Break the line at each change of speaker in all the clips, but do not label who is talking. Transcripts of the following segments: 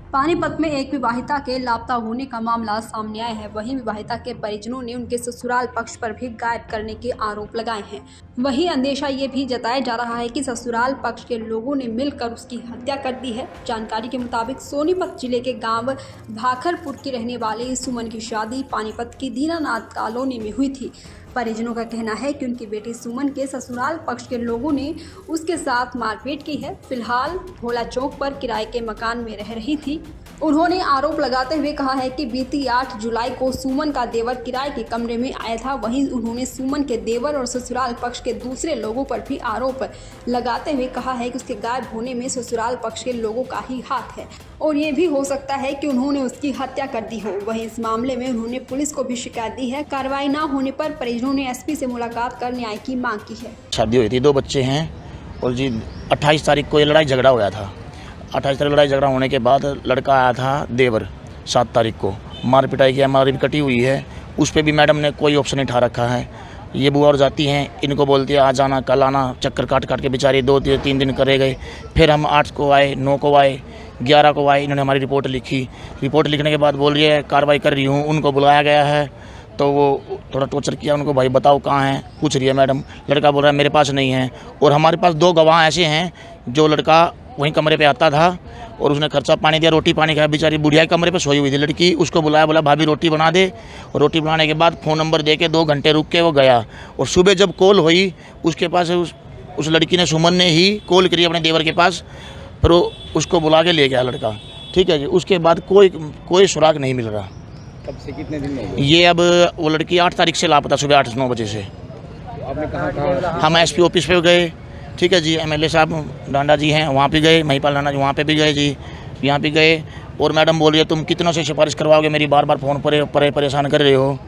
पानीपत में एक विवाहिता के लापता होने का मामला सामने आया है। वहीं विवाहिता के परिजनों ने उनके ससुराल पक्ष पर भी गायब करने के आरोप लगाए हैं। वहीं अंदेशा ये भी जताया जा रहा है कि ससुराल पक्ष के लोगों ने मिलकर उसकी हत्या कर दी है। जानकारी के मुताबिक सोनीपत जिले के गांव भाखरपुर की रहने वाले सुमन की शादी पानीपत की दीनानाथ कॉलोनी में हुई थी। परिजनों का कहना है कि उनकी बेटी सुमन के ससुराल पक्ष के लोगों ने उसके साथ मारपीट की है। फिलहाल भोला चौक पर किराए के मकान में रह रही थी। उन्होंने आरोप लगाते हुए कहा है कि बीती 8 जुलाई को सुमन का देवर किराए के कमरे में आया था। वहीं उन्होंने सुमन के देवर और ससुराल पक्ष के दूसरे लोगों पर भी आरोप लगाते हुए कहा है कि उसके गायब होने में ससुराल पक्ष के लोगों का ही हाथ है और ये भी हो सकता है कि उन्होंने उसकी हत्या कर दी हो। वहीं इस मामले में उन्होंने पुलिस को भी शिकायत दी है। कार्रवाई न होने पर परिजनों ने एसपी से मुलाकात कर न्याय की मांग की है।
शादी हुई थी, 2 बच्चे हैं और जी 28 तारीख को ये लड़ाई झगड़ा हुआ था। 28 तारीख लड़ाई झगड़ा होने के बाद लड़का आया था देवर 7 तारीख को, मार पिटाई की, हमारी भी कटी हुई है। उस पर भी मैडम ने कोई ऑप्शन नहीं उठा रखा है। ये बुआ और जाती हैं, इनको बोलती है आज आना कल आना, चक्कर काट के बेचारी 2-3 दिन करे गए। फिर हम 8 को आए, 9 को आए, 11 को आए। इन्होंने हमारी रिपोर्ट लिखी। रिपोर्ट लिखने के बाद बोल रही है कार्रवाई कर रही हूँ। उनको बुलाया गया है तो वो थोड़ा टॉर्चर किया उनको, भाई बताओ कहाँ हैं, पूछ रही है मैडम। लड़का बोल रहा है मेरे पास नहीं है। और हमारे पास 2 गवाह ऐसे हैं जो लड़का वहीं कमरे पे आता था और उसने खर्चा पानी दिया, रोटी पानी खाया। बेचारी बुढ़िया कमरे पे सोई हुई थी लड़की। उसको बुलाया, बोला भाभी रोटी बना दे। और रोटी बनाने के बाद फ़ोन नंबर दे के 2 घंटे रुक के वो गया। और सुबह जब कॉल हुई उसके पास उस लड़की ने, सुमन ने ही कॉल करी अपने देवर के पास, फिर उसको बुला के ले गया लड़का। ठीक है जी। उसके बाद कोई सुराग नहीं मिल रहा।
कब से कितने दिन में?
ये अब वो लड़की 8 तारीख से लापता, सुबह 8-9 बजे से।
आपने कहाँ?
हम एसपी ऑफिस पे गए। ठीक है जी। एमएलए साहब डांडा जी हैं, वहाँ पे गए। महिपाल डांडा जी वहाँ पे भी गए जी, यहाँ पे गए। और मैडम बोल रही है तुम कितनों से सिफारिश करवाओगे, मेरी बार फ़ोन पर परेशान कर रहे हो।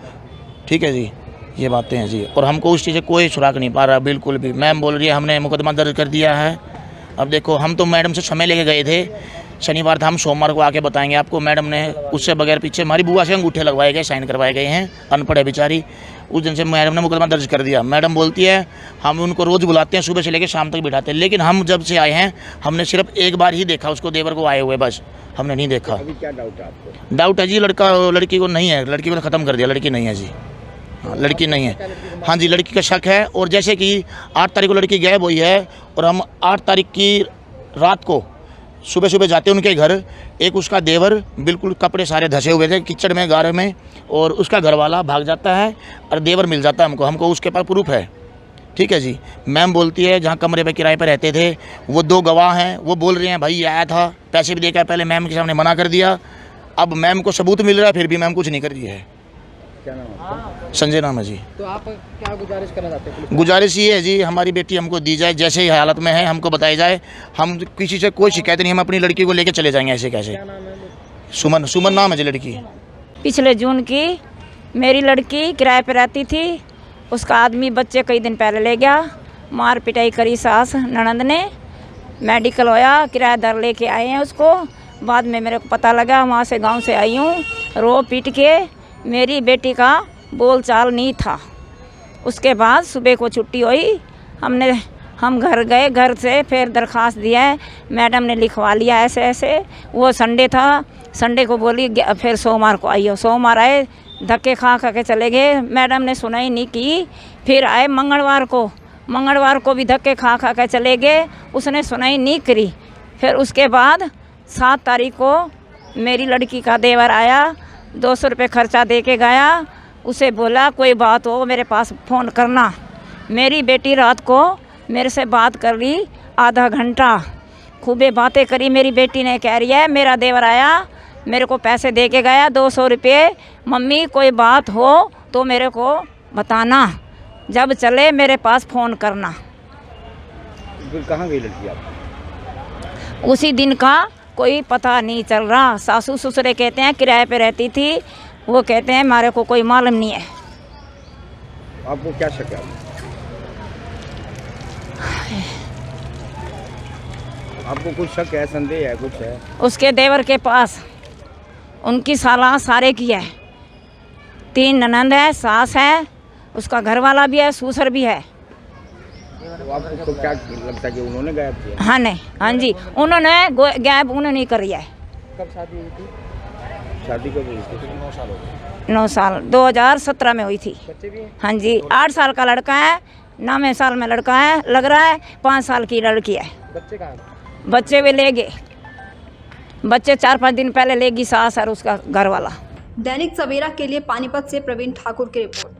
ठीक है जी, ये बातें हैं जी। और हमको उस चीज़ से कोई सुराग नहीं पा रहा बिल्कुल भी। मैम बोल रही है हमने मुकदमा दर्ज कर दिया है। अब देखो, हम तो मैडम से समय लेके गए थे, शनिवार था, हम सोमवार को आके बताएंगे आपको। मैडम ने उससे बगैर पीछे हमारी बुआ से अंगूठे लगवाए गए, साइन करवाए गए हैं। अनपढ़ है बेचारी। उस दिन से मैडम ने मुकदमा दर्ज कर दिया। मैडम बोलती है हम उनको रोज़ बुलाते हैं, सुबह से लेकर शाम तक बिठाते हैं, लेकिन हम जब से आए हैं हमने सिर्फ एक बार ही देखा उसको, देवर को आए हुए, बस हमने नहीं देखा।
अभी क्या डाउट है आपको?
डाउट है जी, लड़की को नहीं है, लड़की को ख़त्म कर दिया, लड़की नहीं है जी। हाँ, लड़की नहीं है। हाँ जी, लड़की का शक है। और जैसे कि 8 तारीख को लड़की गायब हुई है और हम 8 तारीख की रात को सुबह जाते हैं उनके घर। एक उसका देवर बिल्कुल कपड़े सारे धसे हुए थे कीचड़ में, गारे में, और उसका घरवाला भाग जाता है और देवर मिल जाता है हमको उसके पास प्रूफ है। ठीक है जी। मैम बोलती है जहाँ कमरे पे किराए पर रहते थे वो 2 गवाह हैं, वो बोल रहे हैं भाई ये आया था, पैसे भी देखा। पहले मैम के सामने मना कर दिया, अब मैम को सबूत मिल रहा है, फिर भी मैम कुछ नहीं कर रही है।
क्या नाम है?
संजय नाम है जी।
तो आप क्या गुजारिश करना चाहते हैं?
गुजारिश ये है जी, हमारी बेटी हमको दी जाए, जैसे ही हालत में है हमको बताई जाए। हम किसी से कोई शिकायत नहीं, हम अपनी लड़की को लेके चले जाएंगे। ऐसे कैसे?
क्या नाम है?
सुमन नाम है जी लड़की।
पिछले जून की मेरी लड़की किराए पे रहती थी। उसका आदमी बच्चे कई दिन पहले ले गया, मार पिटाई करी सास ननंद ने। मेडिकल होया, किराएदार लेके आए हैं उसको। बाद में मेरे को पता लगा, वहाँ से गांव से आई हूँ, रो पीट के। मेरी बेटी का बोल चाल नहीं था। उसके बाद सुबह को छुट्टी हुई, हम घर गए। घर से फिर दरख्वास्त दिया है, मैडम ने लिखवा लिया ऐसे ऐसे। वो संडे था, संडे को बोली फिर सोमवार को आई हो। सोमवार आए, धक्के खा के चले गए। मैडम ने सुनाई नहीं की। फिर आए मंगलवार को भी धक्के खा के चले गए, उसने सुनाई नहीं करी। फिर उसके बाद 7 तारीख को मेरी लड़की का देवर आया, 200 रुपये खर्चा दे के गया। उसे बोला कोई बात हो मेरे पास फ़ोन करना। मेरी बेटी रात को मेरे से बात कर ली आधा घंटा, खूबे बातें करी। मेरी बेटी ने कह रही है मेरा देवर आया, मेरे को पैसे दे के गया 200 रुपये, मम्मी कोई बात हो तो मेरे को बताना, जब चले मेरे पास फ़ोन करना।
फिर कहाँ गई लड़की आप?
उसी दिन का कोई पता नहीं चल रहा। सासू ससुरे कहते हैं किराए पे रहती थी, वो कहते हैं हमारे को कोई मालूम नहीं है।
आपको क्या शक है? आपको कुछ शक है, संदेह है, कुछ है?
उसके देवर के पास उनकी साला सारे की है, 3 ननंद है, सास है, उसका घरवाला भी है, ससुर भी है।
तो आपको तो क्या लगता है कि उन्होंने गायब किया?
हाँ नहीं, हाँ जी, उन्होंने गायब उन्होंने नहीं करी है।
कब शादी हुई थी?
शादी कब हुई थी?
9 साल हो गए।
9 साल 2017 में हुई थी।
बच्चे भी हैं?
हाँ जी, 8 साल का लड़का है, 9वें साल में लड़का है, लग रहा है 5 साल की लड़की है।
बच्चे कहाँ हैं?
बच्चे भी ले गए, बच्चे 4-5 दिन पहले लेगी सास और उसका घर वाला।
दैनिक सवेरा के लिए पानीपत से प्रवीण ठाकुर की रिपोर्ट।